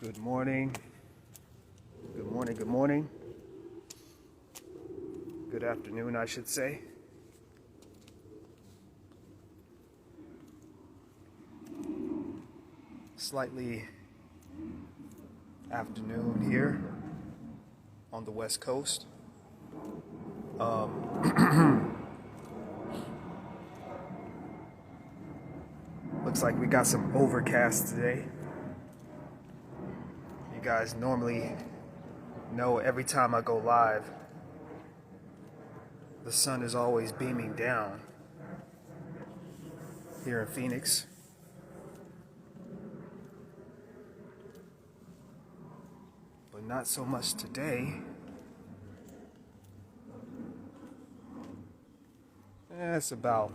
Good morning. Good morning. Good morning. Good afternoon, I should say. Slightly afternoon here on the West Coast. Looks like we got some overcast today. You guys normally know every time I go live, the sun is always beaming down here in Phoenix. But not so much today. It's about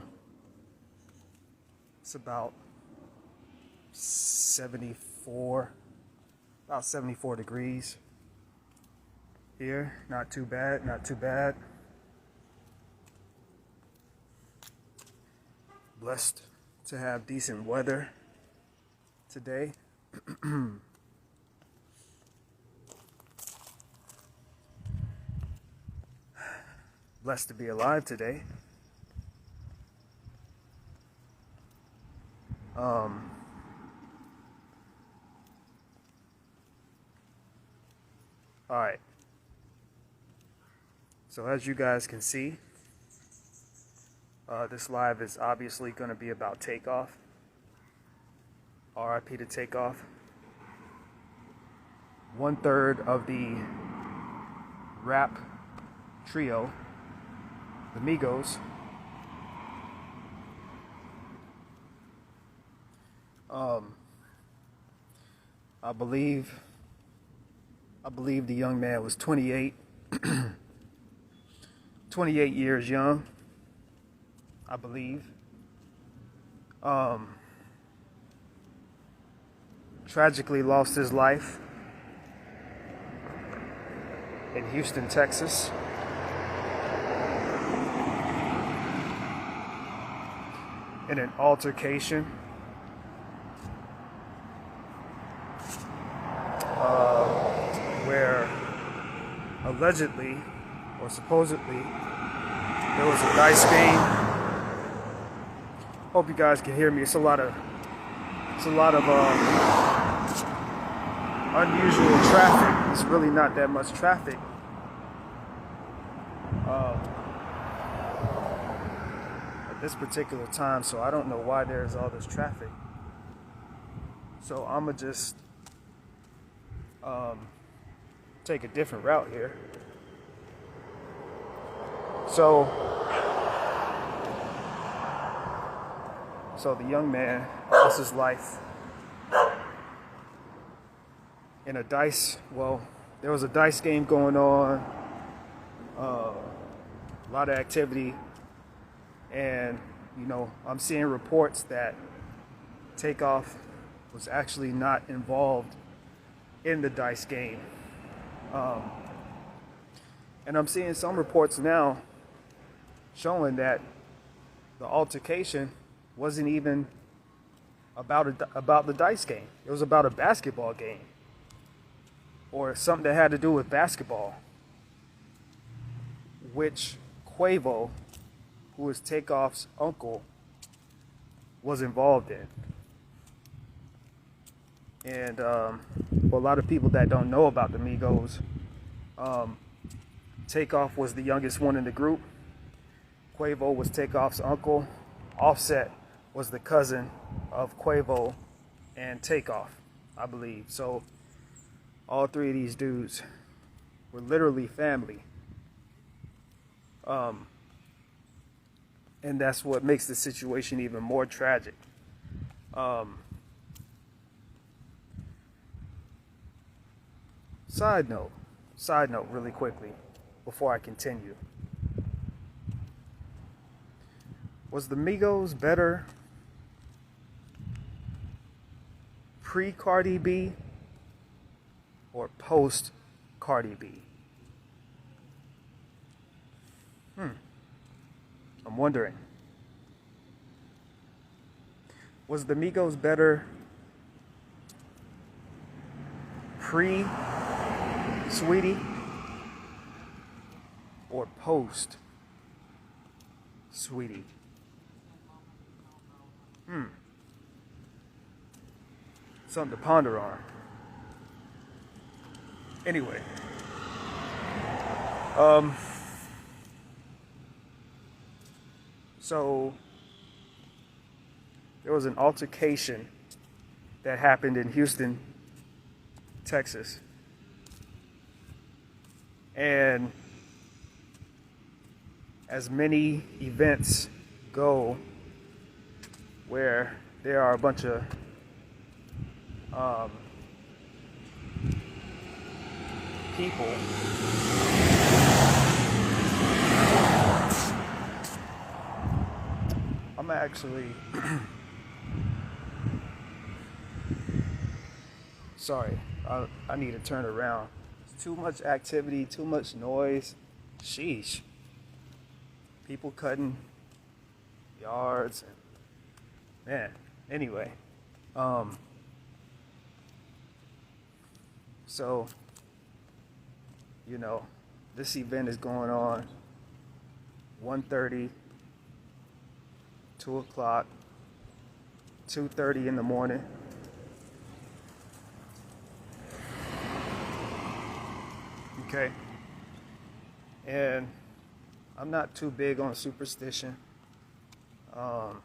74, about 74 degrees here. Not too bad, not too bad. Blessed to have decent weather today. Blessed to be alive today. All right. So as you guys can see, this live is obviously going to be about Takeoff. RIP to Takeoff. 1/3 of the rap trio, the Migos. I believe the young man was 28, 28 years young, I believe. Tragically lost his life in Houston, Texas. In an altercation where allegedly or supposedly there was a dice game. Hope you guys can hear me. It's a lot of unusual traffic. It's really not that much traffic. At this particular time, so I don't know why there's all this traffic. So I'ma just take a different route here. So the young man lost his life in a dice. Well, there was a dice game going on, a lot of activity, and I'm seeing reports that Takeoff was actually not involved in the dice game. And I'm seeing some reports now showing that the altercation wasn't even about the dice game. It was about a basketball game or something that had to do with basketball, which Quavo, who is Takeoff's uncle, was involved in. And for a lot of people that don't know about the Migos, Takeoff was the youngest one in the group. Quavo was Takeoff's uncle. Offset was the cousin of Quavo and Takeoff, I believe. So all three of these dudes were literally family. And that's what makes the situation even more tragic. Side note really quickly before I continue. Was the Migos better pre-Cardi B or post-Cardi B? I'm wondering. Was the Migos better pre-sweetie or post-sweetie? Something to ponder on. Anyway, so there was an altercation that happened in Houston, Texas. And as many events go where there are a bunch of people I'm actually sorry, I need to turn around. It's too much activity, too much noise. Sheesh. People cutting yards and man, anyway. So, you know, this event is going on 1:30, 2 o'clock, 2:30 in the morning. Okay. And I'm not too big on superstition. But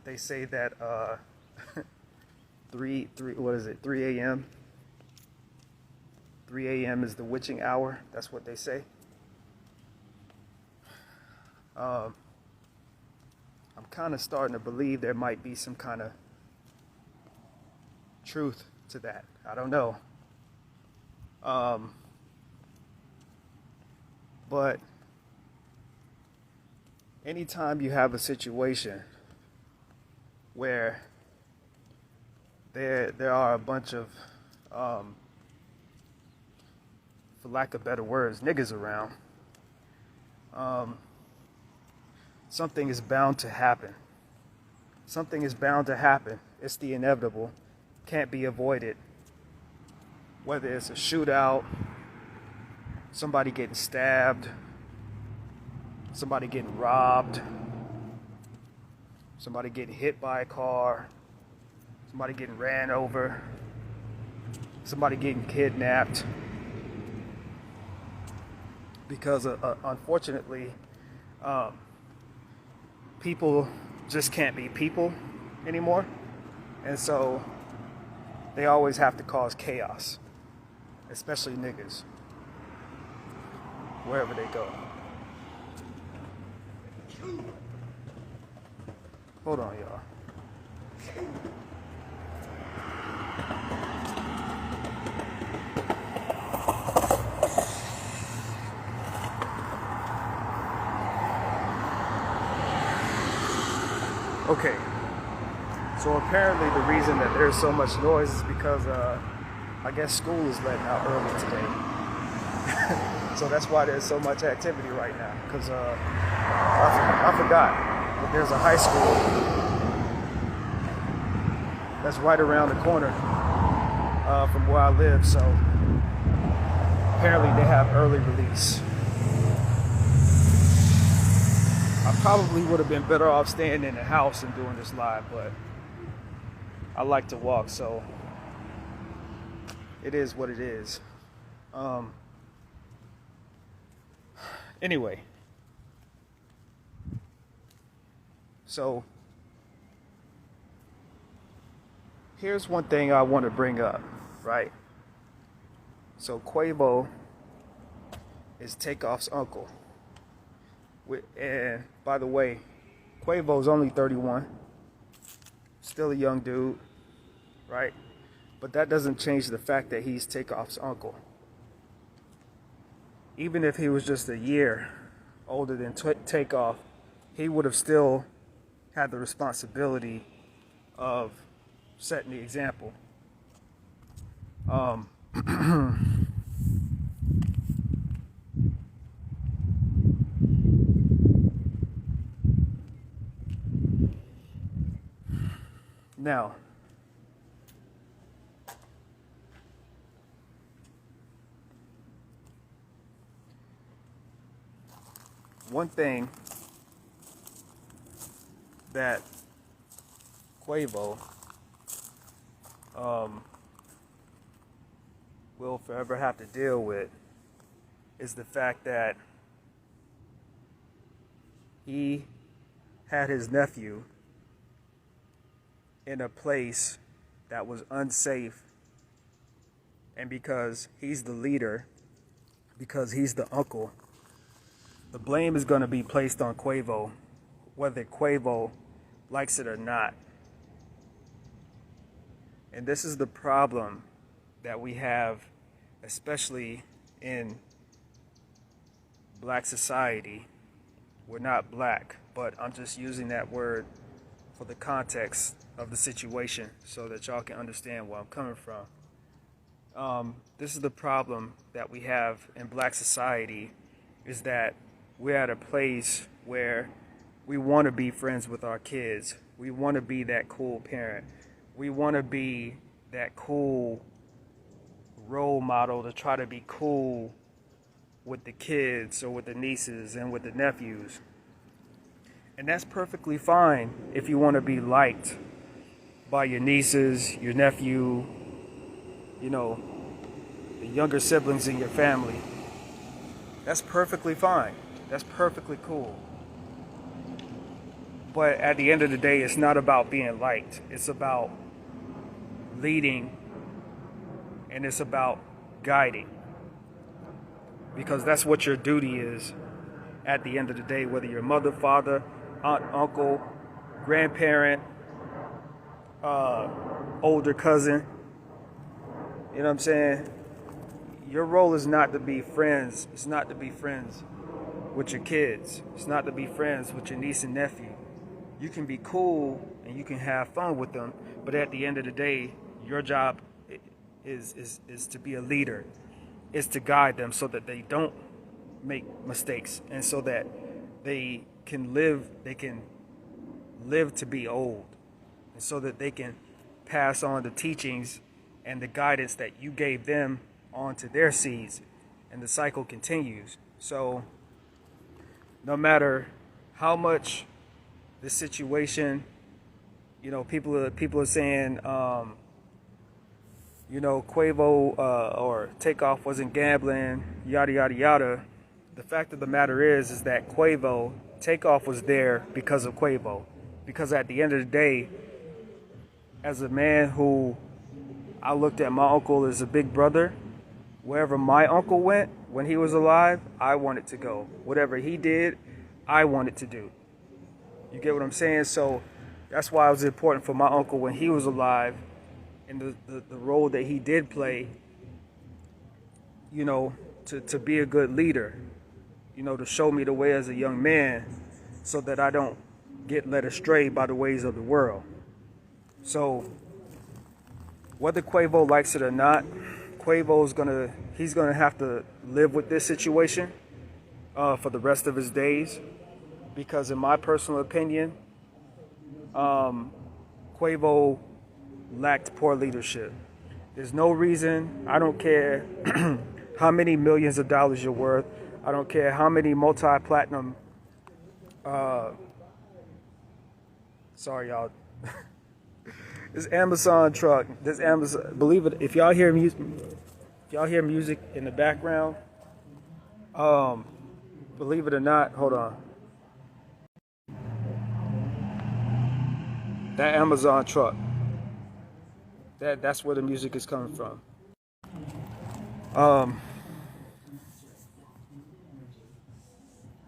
they say that 3 a.m. 3 a.m. is the witching hour. That's what they say. I'm kind of starting to believe there might be some kind of truth to that. I don't know. But anytime you have a situation where there are a bunch of, for lack of better words, niggas around, something is bound to happen. Something is bound to happen. It's the inevitable. Can't be avoided. Whether it's a shootout, somebody getting stabbed, somebody getting robbed, somebody getting hit by a car, somebody getting ran over, somebody getting kidnapped. Because unfortunately, people just can't be people anymore. And so they always have to cause chaos, especially niggas, wherever they go. Hold on, y'all. Okay, so apparently the reason that there's so much noise is because I guess school is letting out early today. So that's why there's so much activity right now, because I forgot that there's a high school that's right around the corner from where I live, so apparently they have early release. I probably would have been better off staying in the house and doing this live, but I like to walk, so it is what it is. Anyway, so here's one thing I want to bring up, right? So Quavo is Takeoff's uncle. And by the way, Quavo's only 31, still a young dude, right? But that doesn't change the fact that he's Takeoff's uncle. Even if he was just a year older than Takeoff, he would have still had the responsibility of setting the example. Now, one thing that Quavo will forever have to deal with is the fact that he had his nephew in a place that was unsafe, and because he's the leader, because he's the uncle, the blame is going to be placed on Quavo, whether Quavo likes it or not. And this is the problem that we have, especially in black society. We're not black, but I'm just using that word for the context of the situation so that y'all can understand where I'm coming from. This is the problem that we have in black society, is that we're at a place where we want to be friends with our kids. We want to be that cool parent. We want to be that cool role model to try to be cool with the kids or with the nieces and with the nephews. And that's perfectly fine if you want to be liked by your nieces, your nephew, you know, the younger siblings in your family. That's perfectly fine. That's perfectly cool. But at the end of the day, it's not about being liked. It's about leading, and it's about guiding. Because that's what your duty is at the end of the day, whether you're mother, father, aunt, uncle, grandparent, older cousin. You know what I'm saying? Your role is not to be friends. It's not to be friends with your kids. It's not to be friends with your niece and nephew. You can be cool and you can have fun with them, but at the end of the day, your job is to be a leader, is to guide them so that they don't make mistakes, and so that they can live to be old, and so that they can pass on the teachings and the guidance that you gave them on to their seeds, and the cycle continues. So no matter how much the situation, you know, people are saying, you know, Quavo or Takeoff wasn't gambling, yada yada yada. The fact of the matter is that Takeoff was there because of Quavo. Because at the end of the day, as a man who I looked at my uncle as a big brother, wherever my uncle went when he was alive, I wanted to go. Whatever he did, I wanted to do. You get what I'm saying? So that's why it was important for my uncle when he was alive, and the role that he did play, you know, to be a good leader, you know, to show me the way as a young man so that I don't get led astray by the ways of the world. So whether Quavo likes it or not, he's gonna have to live with this situation for the rest of his days. Because in my personal opinion, Quavo lacked poor leadership. There's no reason, I don't care how many millions of dollars you're worth, I don't care how many multi-platinum, sorry y'all, this Amazon truck, believe it, if y'all hear music in the background, believe it or not, hold on. That Amazon truck, that's where the music is coming from.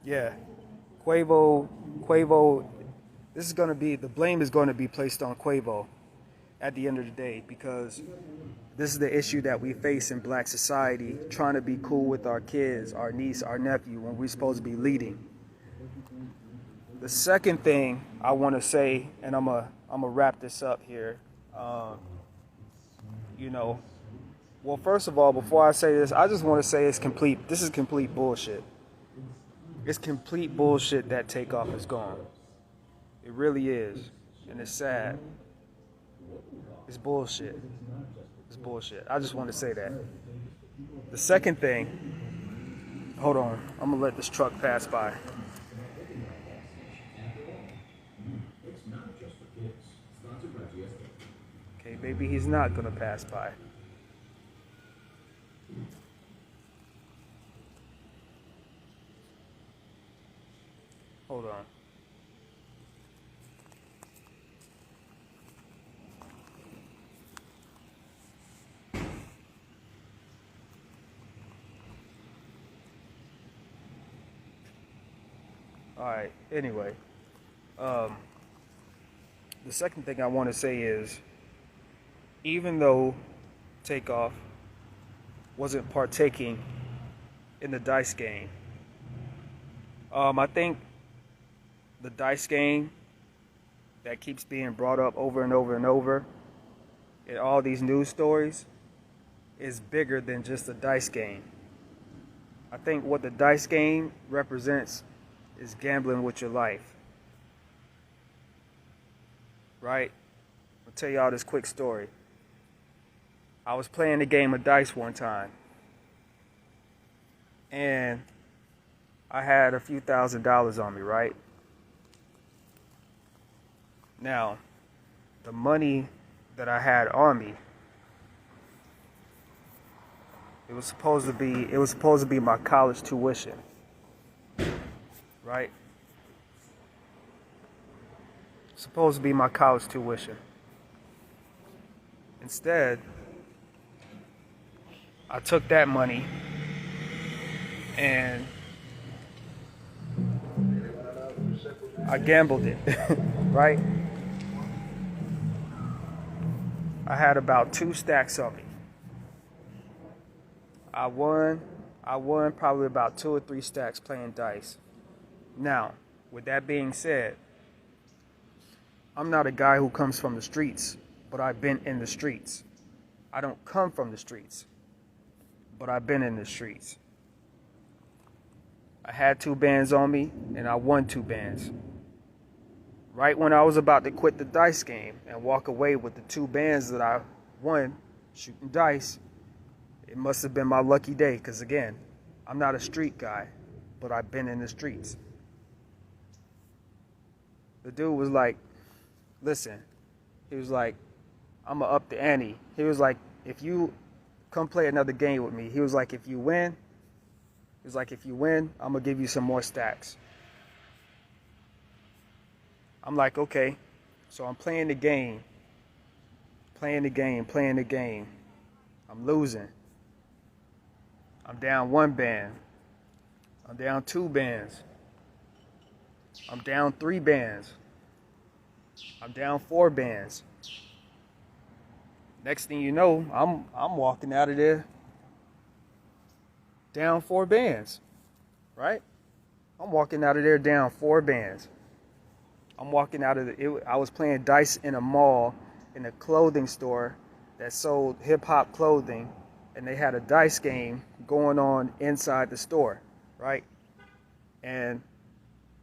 Yeah, Quavo, the blame is going to be placed on Quavo at the end of the day, because this is the issue that we face in black society, trying to be cool with our kids, our niece, our nephew, when we're supposed to be leading. The second thing I want to say, and I'm gonna wrap this up here. You know, well, first of all, before I say this, I just want to say this is complete bullshit. It's complete bullshit that Takeoff is gone. It really is, and it's sad. It's bullshit. It's bullshit. I just want to say that. The second thing, hold on, I'm gonna let this truck pass by. maybe he's not going to pass by. Hold on. All right, anyway, the second thing I want to say is, even though Takeoff wasn't partaking in the dice game, I think the dice game that keeps being brought up over and over and over in all these news stories is bigger than just a dice game. I think what the dice game represents is gambling with your life. Right? I'll tell y'all this quick story. I was playing a game of dice one time, and I had a few $1,000s on me, right? Now, the money that I had on me, it was supposed to be my college tuition. Right? Supposed to be my college tuition. Instead, I took that money and I gambled it. Right? I had about 2 stacks on me. I won probably about 2 or 3 stacks playing dice. Now, with that being said, I'm not a guy who comes from the streets, but I've been in the streets. I don't come from the streets, but I've been in the streets. I had 2 bands on me, and I won 2 bands. Right when I was about to quit the dice game and walk away with the 2 bands that I won shooting dice, it must have been my lucky day, because again, I'm not a street guy, but I've been in the streets. The dude was like, listen, he was like, I'm going to up the ante. He was like, if you come play another game with me, he was like, if you win, I'm going to give you some more stacks. I'm like, okay. So I'm playing the game. I'm losing. I'm down 1 band. I'm down 2 bands. I'm down 3 bands. I'm down 4 bands. Next thing you know, I'm walking out of there down 4 bands. Right? I'm walking out of there down 4 bands. I'm walking out of I was playing dice in a mall, in a clothing store that sold hip-hop clothing, and they had a dice game going on inside the store, right? And,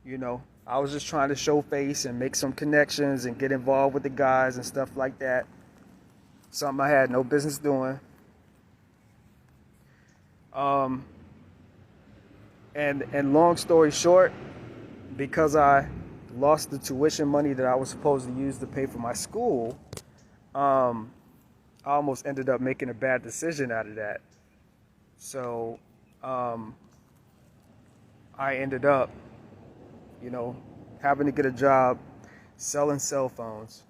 you know, I was just trying to show face and make some connections and get involved with the guys and stuff like that. Something I had no business doing. And long story short, because I lost the tuition money that I was supposed to use to pay for my school, I almost ended up making a bad decision out of that. So I ended up, you know, having to get a job selling cell phones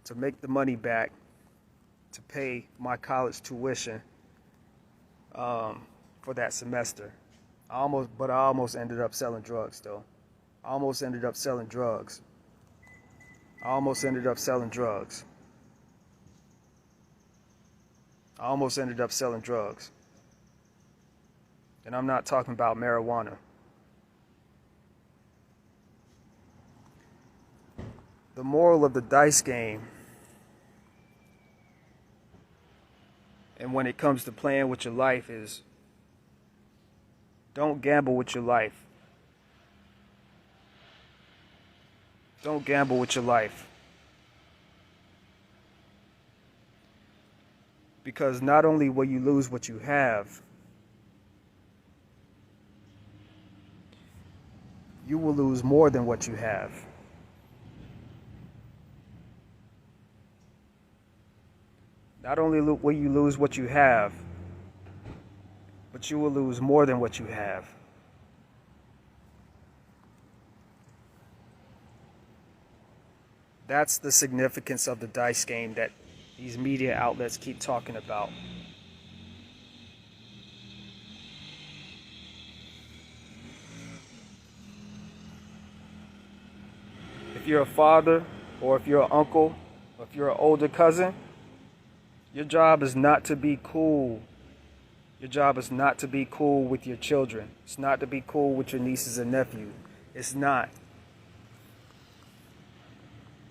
to make the money back to pay my college tuition for that semester. I almost ended up selling drugs though. I almost ended up selling drugs. And I'm not talking about marijuana. The moral of the dice game, and when it comes to playing with your life, is don't gamble with your life. Don't gamble with your life. Because not only will you lose what you have, you will lose more than what you have. Not only will you lose what you have, but you will lose more than what you have. That's the significance of the dice game that these media outlets keep talking about. If you're a father, or if you're an uncle, or if you're an older cousin, your job is not to be cool. Your job is not to be cool with your children. It's not to be cool with your nieces and nephews. It's not.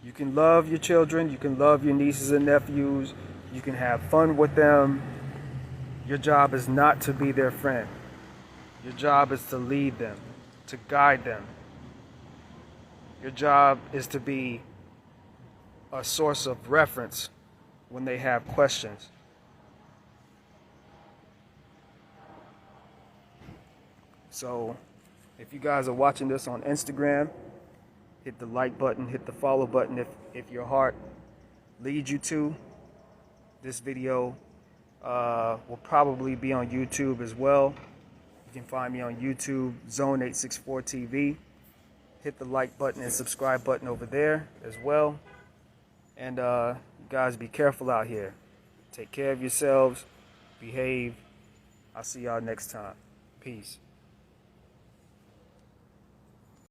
You can love your children. You can love your nieces and nephews. You can have fun with them. Your job is not to be their friend. Your job is to lead them, to guide them. Your job is to be a source of reference when they have questions. So, if you guys are watching this on Instagram, hit the like button, hit the follow button if your heart leads you to. This video will probably be on YouTube as well. You can find me on YouTube, Zone864 TV. Hit the like button and subscribe button over there as well. And you guys be careful out here. Take care of yourselves. Behave. I'll see y'all next time. Peace.